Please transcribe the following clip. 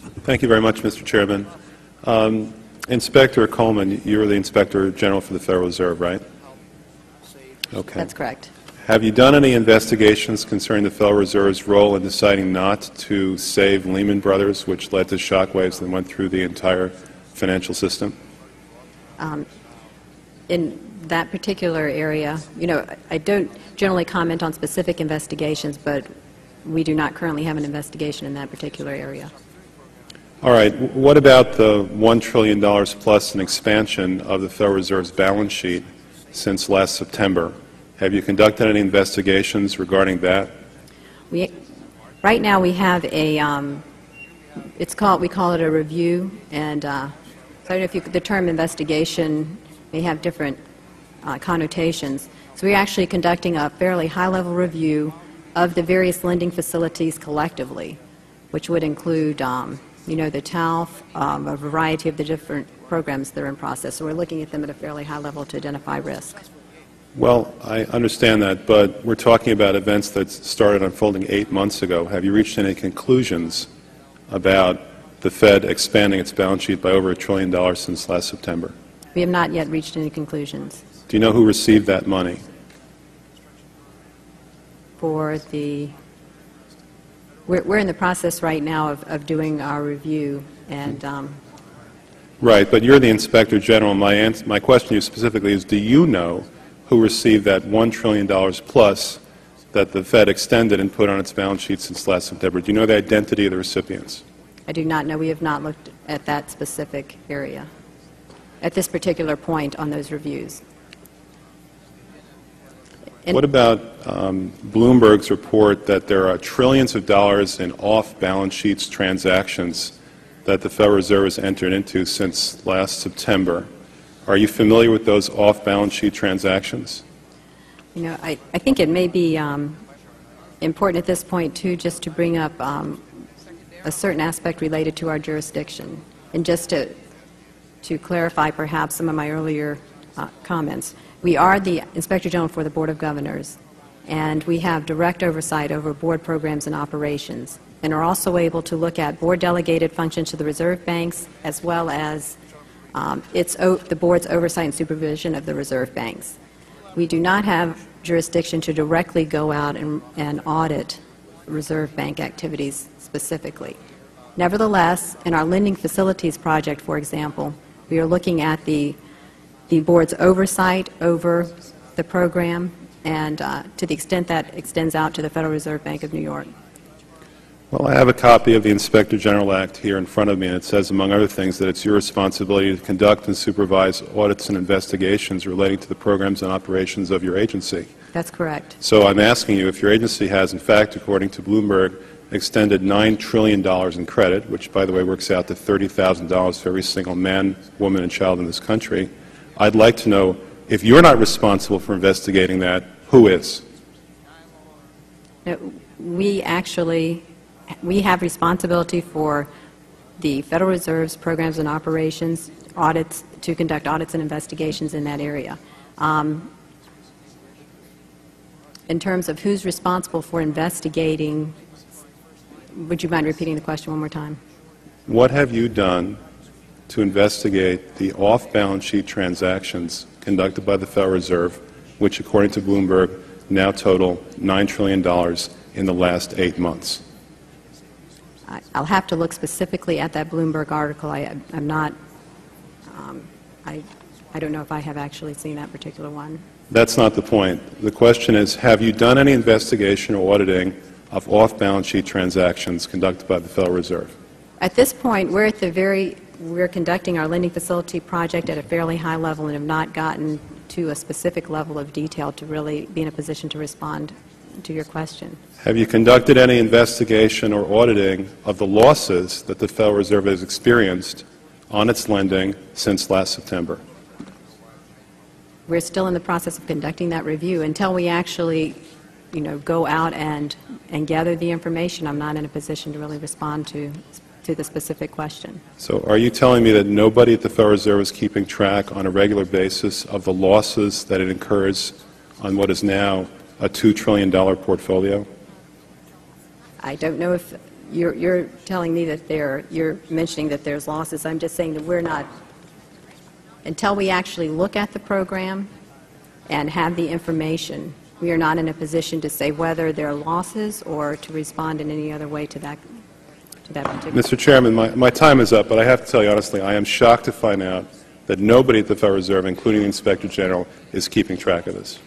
Thank you very much, Mr. Chairman. Inspector Coleman, you're the Inspector General for the Federal Reserve, right? Okay. That's correct. Have you done any investigations concerning the Federal Reserve's role in deciding not to save Lehman Brothers, which led to shockwaves that went through the entire financial system? In that particular area, I don't generally comment on specific investigations, but we do not currently have an investigation in that particular area. All right. What about the $1 trillion plus an expansion of the Federal Reserve's balance sheet since last September? Have you conducted any investigations regarding that? Right now we have a, we call it a review, and I don't know if the term investigation may have different connotations. So we're actually conducting a fairly high-level review of the various lending facilities collectively, which would include, the TALF, a variety of the different programs that are in process. So we're looking at them at a fairly high level to identify risk. Well, I understand that, but we're talking about events that started unfolding 8 months ago. Have you reached any conclusions about the Fed expanding its balance sheet by over $1 trillion since last September? We have not yet reached any conclusions. Do you know who received that money? For the, we're in the process right now of doing our review, and right, but you're the Inspector General. My question to you specifically is, do you know who received that $1 trillion plus that the Fed extended and put on its balance sheet since last September? Do you know the identity of the recipients? I do not know. We have not looked at that specific area at this particular point on those reviews. And what about Bloomberg's report that there are trillions of dollars in off-balance sheets transactions that the Federal Reserve has entered into since last September? Are you familiar with those off-balance sheet transactions? I think it may be important at this point, too, just to bring up a certain aspect related to our jurisdiction. And just to clarify perhaps some of my earlier comments, we are the Inspector General for the Board of Governors, and we have direct oversight over board programs and operations, and are also able to look at board-delegated functions to the reserve banks, as well as the board's oversight and supervision of the reserve banks. We do not have jurisdiction to directly go out and audit reserve bank activities specifically. Nevertheless, in our lending facilities project, for example, we are looking at the board's oversight over the program, and to the extent that extends out to the Federal Reserve Bank of New York. Well, I have a copy of the Inspector General Act here in front of me, and it says, among other things, that it's your responsibility to conduct and supervise audits and investigations relating to the programs and operations of your agency. That's correct. So I'm asking you if your agency has, in fact, according to Bloomberg, extended $9 trillion in credit, which, by the way, works out to $30,000 for every single man, woman, and child in this country. I'd like to know, if you're not responsible for investigating that, who is? We have responsibility for the Federal Reserve's programs and operations, audits, to conduct audits and investigations in that area. In terms of who's responsible for investigating, would you mind repeating the question one more time? What have you done to investigate the off-balance sheet transactions conducted by the Federal Reserve, which, according to Bloomberg, now total $9 trillion in the last 8 months? I'll have to look specifically at that Bloomberg article. I'm not, I don't know if I have actually seen that particular one. That's not the point. The question is, have you done any investigation or auditing of off-balance sheet transactions conducted by the Federal Reserve? At this point, we're conducting our lending facility project at a fairly high level and have not gotten to a specific level of detail to really be in a position to respond to your question. Have you conducted any investigation or auditing of the losses that the Federal Reserve has experienced on its lending since last September? We're still in the process of conducting that review. Until we actually, go out and gather the information, I'm not in a position to really respond to the specific question. So are you telling me that nobody at the Federal Reserve is keeping track on a regular basis of the losses that it incurs on what is now a $2 trillion portfolio? I don't know if you're telling me that you're mentioning that there's losses. I'm just saying that we're not, until we actually look at the program and have the information, we are not in a position to say whether there are losses or to respond in any other way to that particular. Mr. Chairman, my time is up, but I have to tell you honestly, I am shocked to find out that nobody at the Federal Reserve, including the Inspector General, is keeping track of this.